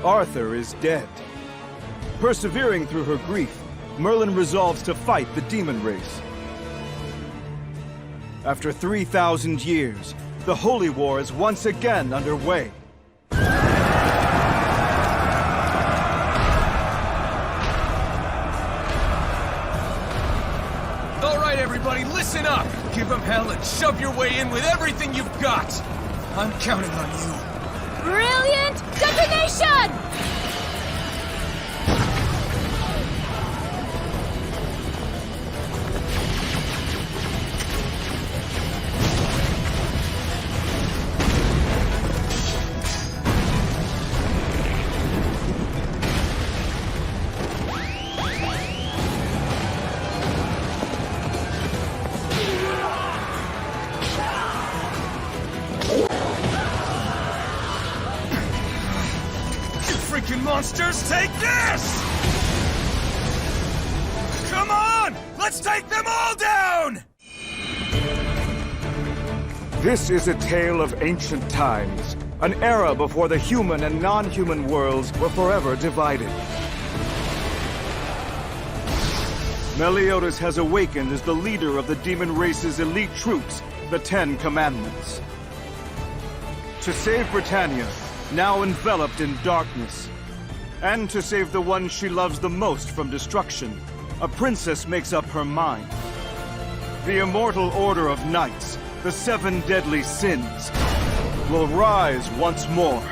Arthur is dead. Persevering through her grief, Merlin resolves to fight the demon race. After 3,000 years, the Holy War is once again underway. All right, everybody, listen up! Give them hell and shove your way in with everything you've got! I'm counting on you. Brilliant detonation! Monsters, take this! Come on! Let's take them all down! This is a tale of ancient times, an era before the human and non-human worlds were forever divided. Meliodas has awakened as the leader of the demon race's elite troops, the Ten Commandments. To save Britannia, now enveloped in darkness, and to save the one she loves the most from destruction, a princess makes up her mind. The immortal order of knights, the seven deadly sins, will rise once more.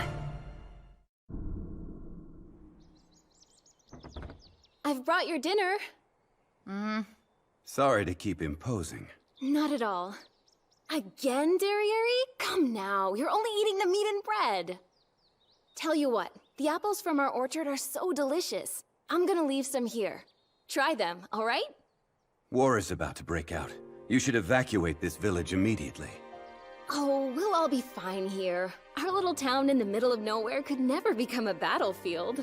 I've brought your dinner. Sorry to keep imposing. Not at all. Again, Derriere? Come now, you're only eating the meat and bread. Tell you what, the apples from our orchard are so delicious. I'm gonna leave some here. Try them, all right? War is about to break out. You should evacuate this village immediately. Oh, we'll all be fine here. Our little town in the middle of nowhere could never become a battlefield.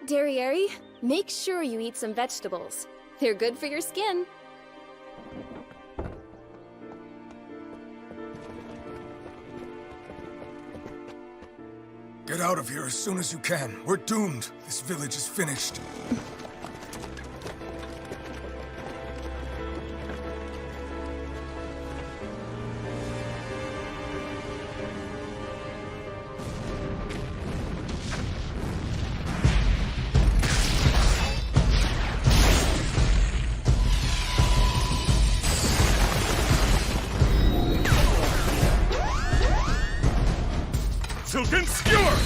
Derriere, make sure you eat some vegetables. They're good for your skin. Get out of here as soon as you can. We're doomed. This village is finished. Silken Skewer!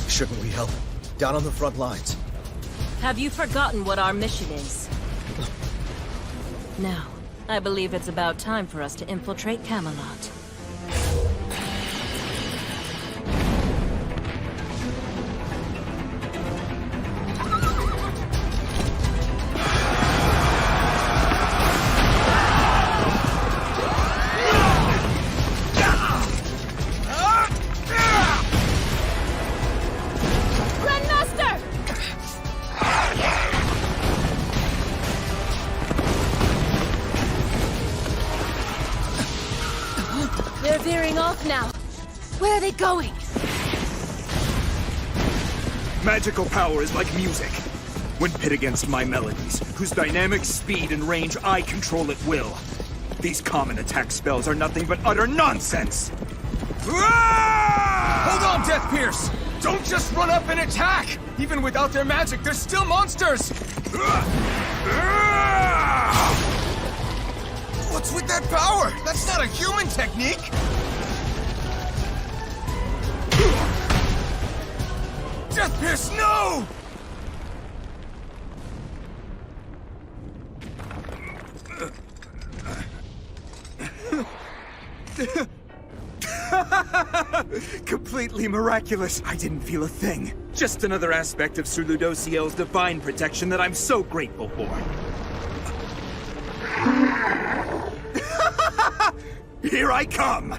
Shouldn't we help? Down on the front lines. Have you forgotten what our mission is? Now, I believe it's about time for us to infiltrate Camelot. They're veering off now. Where are they going? Magical power is like music. When pit against my melodies, whose dynamic speed and range I control at will. These common attack spells are nothing but utter nonsense! Hold on, Death Pierce! Don't just run up and attack! Even without their magic, they're still monsters! What's with that power? That's not a human technique! Death Pierce, no! Completely miraculous. I didn't feel a thing. Just another aspect of Sir Ludociel's divine protection that I'm so grateful for. Here I come!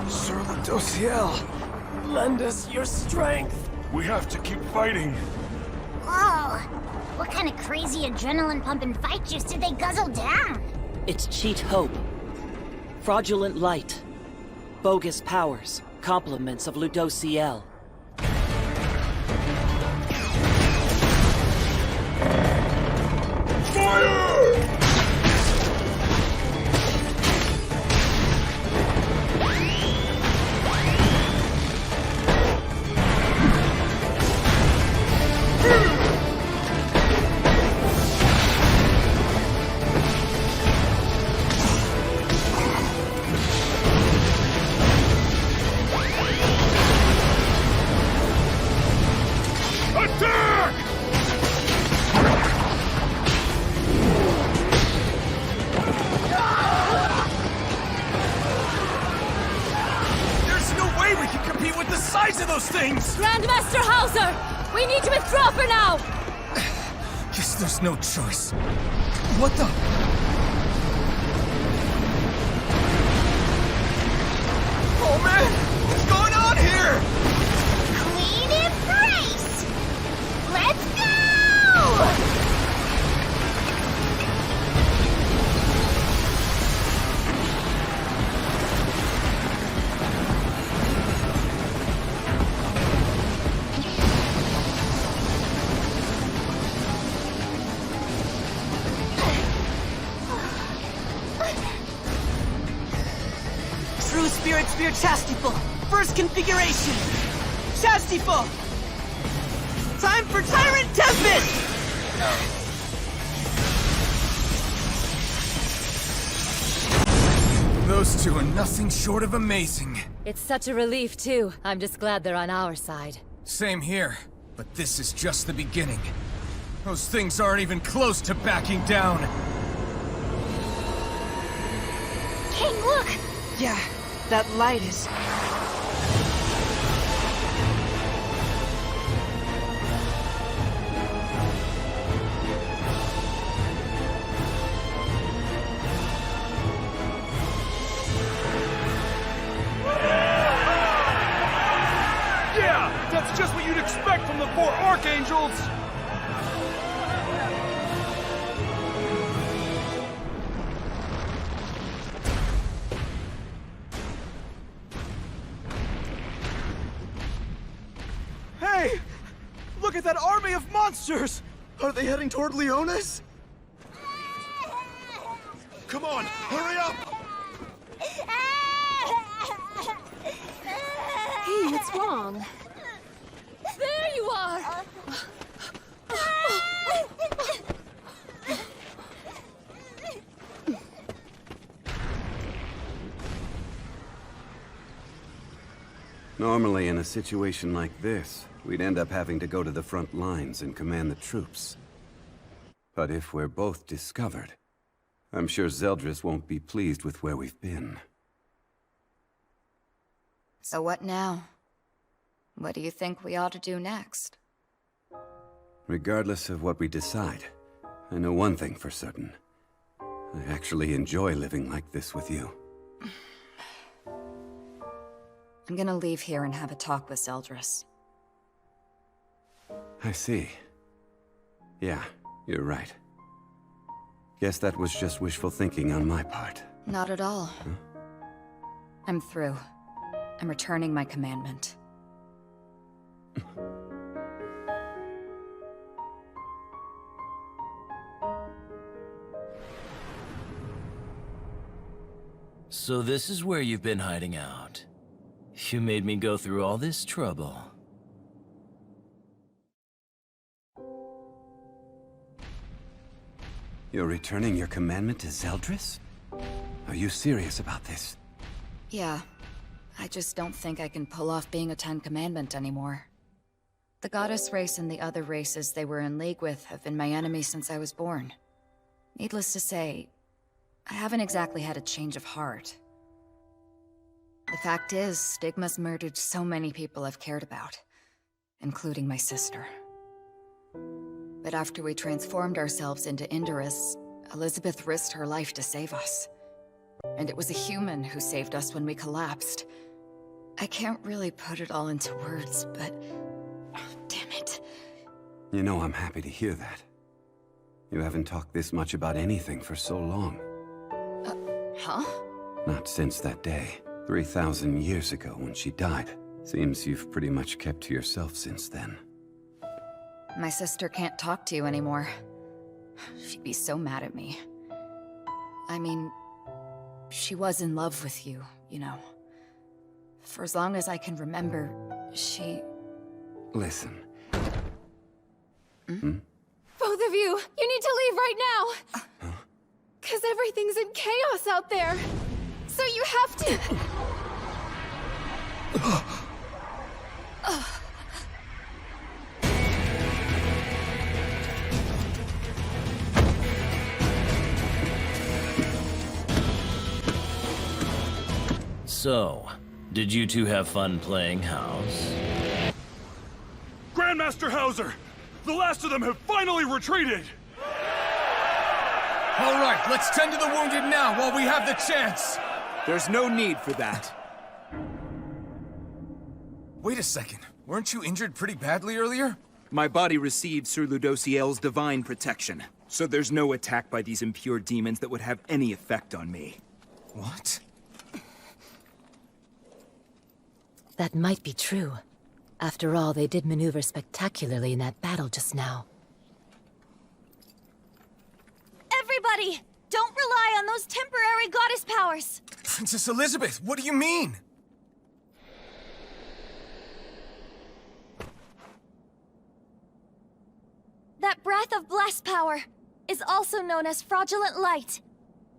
Sir Ludociel, lend us your strength. We have to keep fighting. Whoa! What kind of crazy adrenaline-pumping fight juice did they guzzle down? It's cheat hope. Fraudulent light. Bogus powers. Compliments of Ludociel. Grandmaster Hauser! We need to withdraw for now! Guess there's no choice. What the? Oh man! What's going on here? Clean embrace! Let's go! True Spirit Spear Chastiful! First configuration! Chastiful! Time for Tyrant Tempest! Those two are nothing short of amazing. It's such a relief, too. I'm just glad they're on our side. Same here, but this is just the beginning. Those things aren't even close to backing down. King, look! Yeah, that light is... Yeah! That's just what you'd expect from the four Archangels! Hey! Look at that army of monsters! Are they heading toward Leonis? Come on, hurry up! Hey, what's wrong? There you are! Normally, in a situation like this, we'd end up having to go to the front lines and command the troops. But if we're both discovered, I'm sure Zeldris won't be pleased with where we've been. So what now? What do you think we ought to do next? Regardless of what we decide, I know one thing for certain. I actually enjoy living like this with you. I'm gonna leave here and have a talk with Zeldris. I see. Yeah, you're right. Guess that was just wishful thinking on my part. Not at all. Huh? I'm through. I'm returning my commandment. So this is where you've been hiding out. You made me go through all this trouble. You're returning your commandment to Zeldris? Are you serious about this? Yeah. I just don't think I can pull off being a Ten Commandment anymore. The goddess race and the other races they were in league with have been my enemies since I was born. Needless to say, I haven't exactly had a change of heart. The fact is, Stigma's murdered so many people I've cared about, including my sister. But after we transformed ourselves into Indorus, Elizabeth risked her life to save us. And it was a human who saved us when we collapsed. I can't really put it all into words, but... oh, damn it. You know, I'm happy to hear that. You haven't talked this much about anything for so long. Huh? Not since that day, 3,000 years ago when she died. Seems you've pretty much kept to yourself since then. My sister can't talk to you anymore. She'd be so mad at me. I mean, she was in love with you, you know. For as long as I can remember, she... Listen. Both of you need to leave right now! Because everything's in chaos out there! So you have to... So, did you two have fun playing house? Grandmaster Hauser! The last of them have finally retreated! All right, let's tend to the wounded now while we have the chance! There's no need for that. Wait a second. Weren't you injured pretty badly earlier? My body received Sir Ludociel's divine protection, so there's no attack by these impure demons that would have any effect on me. What? That might be true. After all, they did maneuver spectacularly in that battle just now. Everybody! Don't rely on those temporary goddess powers! Princess Elizabeth, what do you mean? That breath of blessed power is also known as fraudulent light.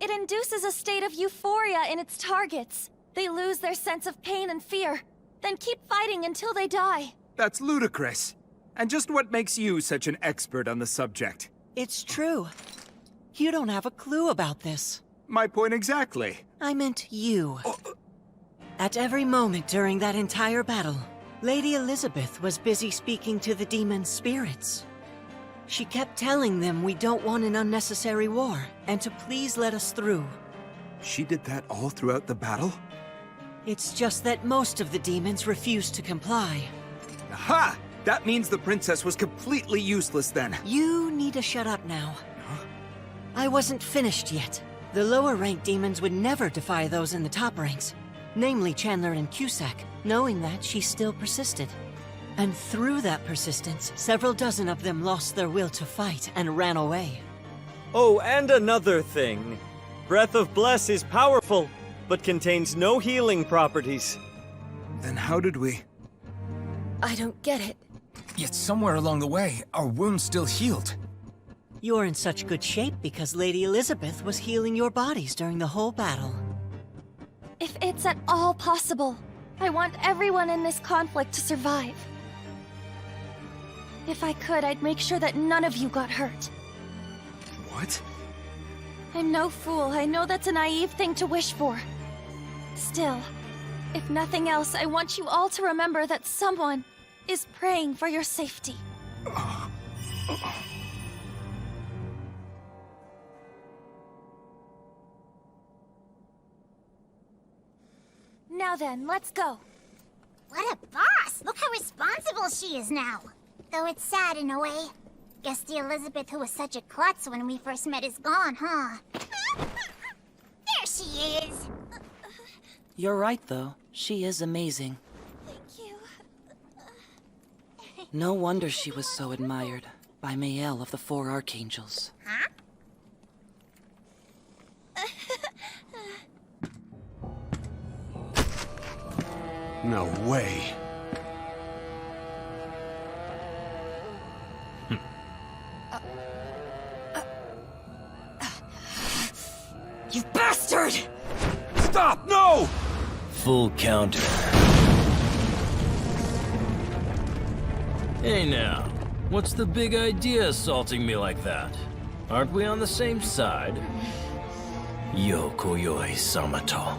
It induces a state of euphoria in its targets. They lose their sense of pain and fear, then keep fighting until they die. That's ludicrous. And just what makes you such an expert on the subject? It's true. You don't have a clue about this. My point exactly. I meant you. At every moment during that entire battle, Lady Elizabeth was busy speaking to the demon's spirits. She kept telling them we don't want an unnecessary war, and to please let us through. She did that all throughout the battle? It's just that most of the demons refused to comply. Aha! That means the princess was completely useless then. You need to shut up now. Huh? I wasn't finished yet. The lower-ranked demons would never defy those in the top ranks, namely Chandler and Cusack, knowing that she still persisted. And through that persistence, several dozen of them lost their will to fight and ran away. Oh, and another thing. Breath of Bless is powerful, but contains no healing properties. Then how did we... I don't get it. Yet somewhere along the way, our wounds still healed. You're in such good shape because Lady Elizabeth was healing your bodies during the whole battle. If it's at all possible, I want everyone in this conflict to survive. If I could, I'd make sure that none of you got hurt. What? I'm no fool. I know that's a naive thing to wish for. Still, if nothing else, I want you all to remember that someone is praying for your safety. Now then, let's go. What a boss! Look how responsible she is now. Though it's sad in a way. Guess the Elizabeth who was such a klutz when we first met is gone, huh? There she is! You're right, though. She is amazing. Thank you. No wonder she was so admired by Mael of the Four Archangels. Huh? No way. You bastard! Stop! No! Full counter. Hey now, what's the big idea assaulting me like that? Aren't we on the same side? Yokoyoi Samato.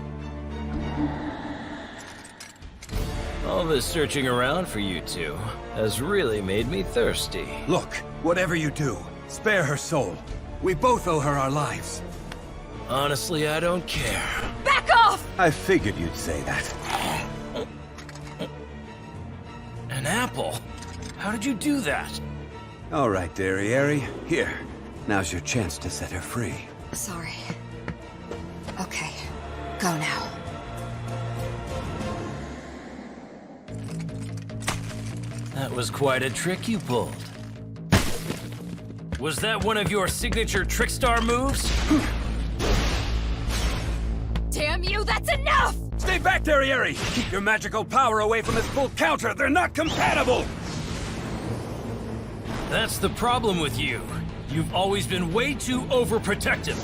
All this searching around for you two has really made me thirsty. Look, whatever you do, spare her soul. We both owe her our lives. Honestly, I don't care. Back off! I figured you'd say that. An apple? How did you do that? All right, Derriere. Here. Now's your chance to set her free. Sorry. Okay. Go now. That was quite a trick you pulled. Was that one of your signature Trickstar moves? Damn you, that's enough! Stay back there, Yeri! Keep your magical power away from his full counter! They're not compatible! That's the problem with you. You've always been way too overprotective.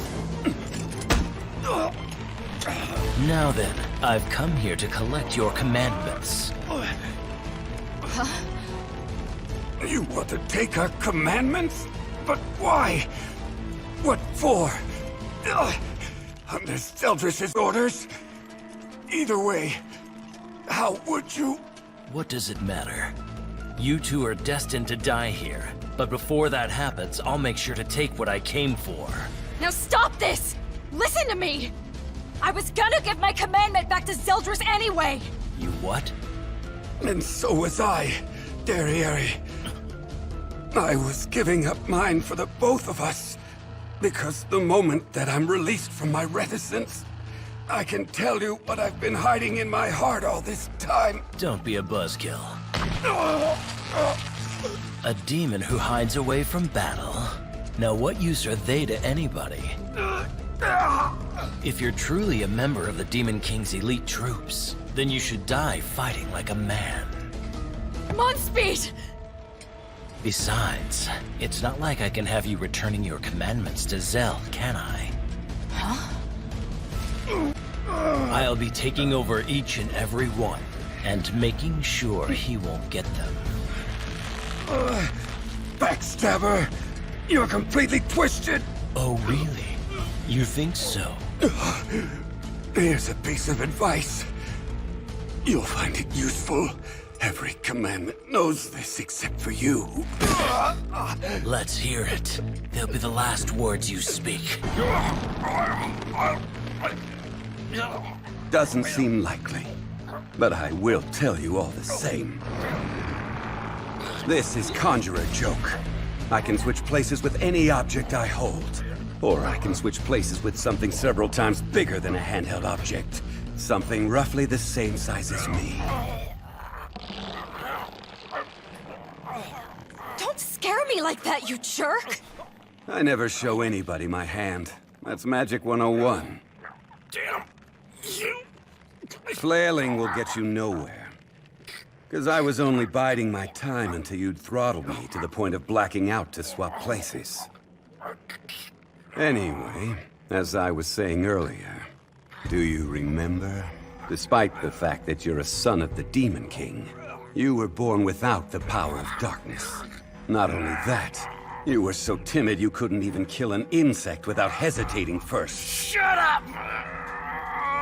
Now then, I've come here to collect your commandments. You want to take our commandments? But why? What for? Under Zeldris' orders? Either way, how would you? What does it matter? You two are destined to die here. But before that happens, I'll make sure to take what I came for. Now stop this! Listen to me! I was gonna give my commandment back to Zeldris anyway! You what? And so was I, Derriere. I was giving up mine for the both of us. Because the moment that I'm released from my reticence, I can tell you what I've been hiding in my heart all this time. Don't be a buzzkill. A demon who hides away from battle. Now what use are they to anybody? If you're truly a member of the Demon King's elite troops, then you should die fighting like a man. I'm on speed! Besides, it's not like I can have you returning your commandments to Zell, can I? Huh? I'll be taking over each and every one, and making sure he won't get them. Backstabber! You're completely twisted! Oh, really? You think so? Here's a piece of advice. You'll find it useful. Every commandment knows this except for you. Let's hear it. They'll be the last words you speak. Doesn't seem likely, but I will tell you all the same. This is Conjurer Joke. I can switch places with any object I hold. Or I can switch places with something several times bigger than a handheld object. Something roughly the same size as me. Don't scare me like that, you jerk! I never show anybody my hand. That's Magic 101. Damn you! Flailing will get you nowhere. Because I was only biding my time until you'd throttle me to the point of blacking out to swap places. Anyway, as I was saying earlier, do you remember? Despite the fact that you're a son of the Demon King, you were born without the power of darkness. Not only that, you were so timid you couldn't even kill an insect without hesitating first. Shut up!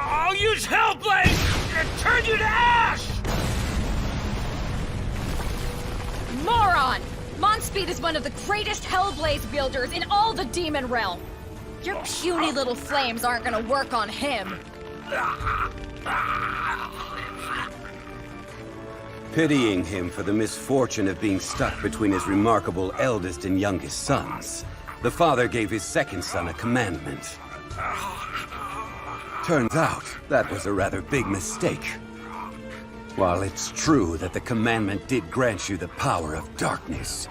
I'll use Hellblade and turn you to ash! Moron! Monspeed is one of the greatest Hellblaze builders in all the Demon Realm. Your puny little flames aren't gonna work on him. Pitying him for the misfortune of being stuck between his remarkable eldest and youngest sons, the father gave his second son a commandment. Turns out, that was a rather big mistake. While it's true that the commandment did grant you the power of darkness,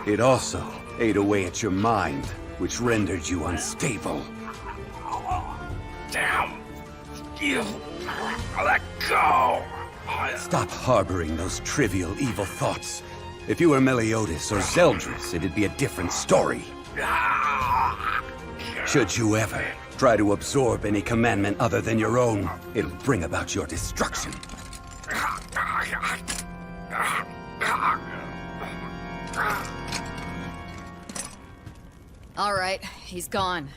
it also ate away at your mind, which rendered you unstable. Damn you! Let go! Stop harboring those trivial evil thoughts. If you were Meliodas or Zeldris, it'd be a different story. Should you ever try to absorb any commandment other than your own, it'll bring about your destruction. All right, he's gone.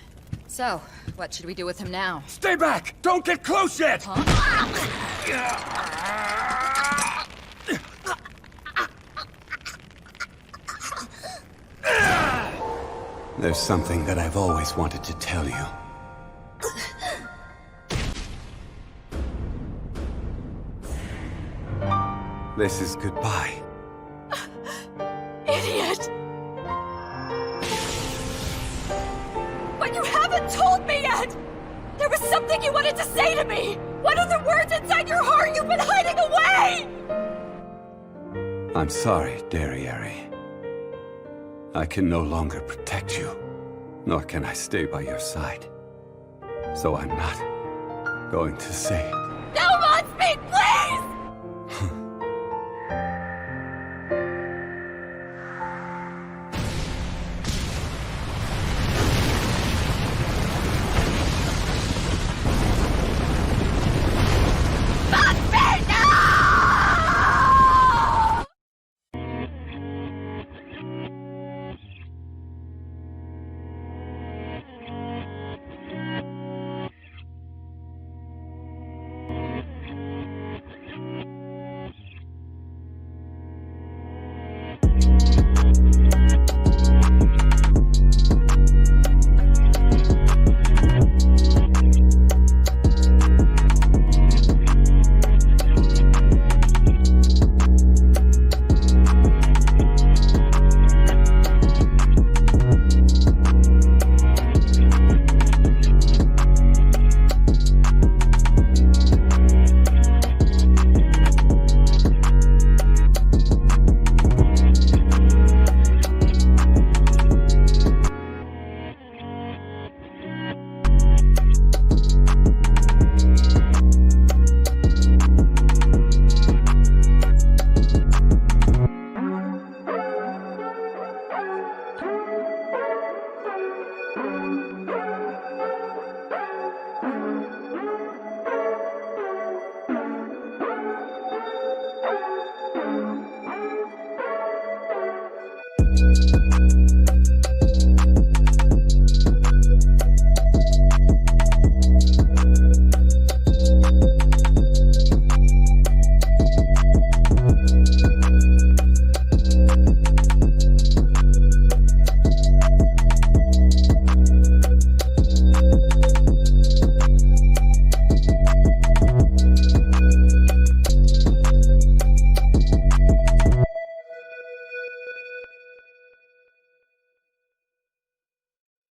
So, what should we do with him now? Stay back! Don't get close yet! There's something that I've always wanted to tell you. This is goodbye. Idiot! But you haven't told me yet! There was something you wanted to say to me! What are the words inside your heart you've been hiding away? I'm sorry, Derriere. I can no longer protect you, nor can I stay by your side. So I'm not going to say it. No one speak, please!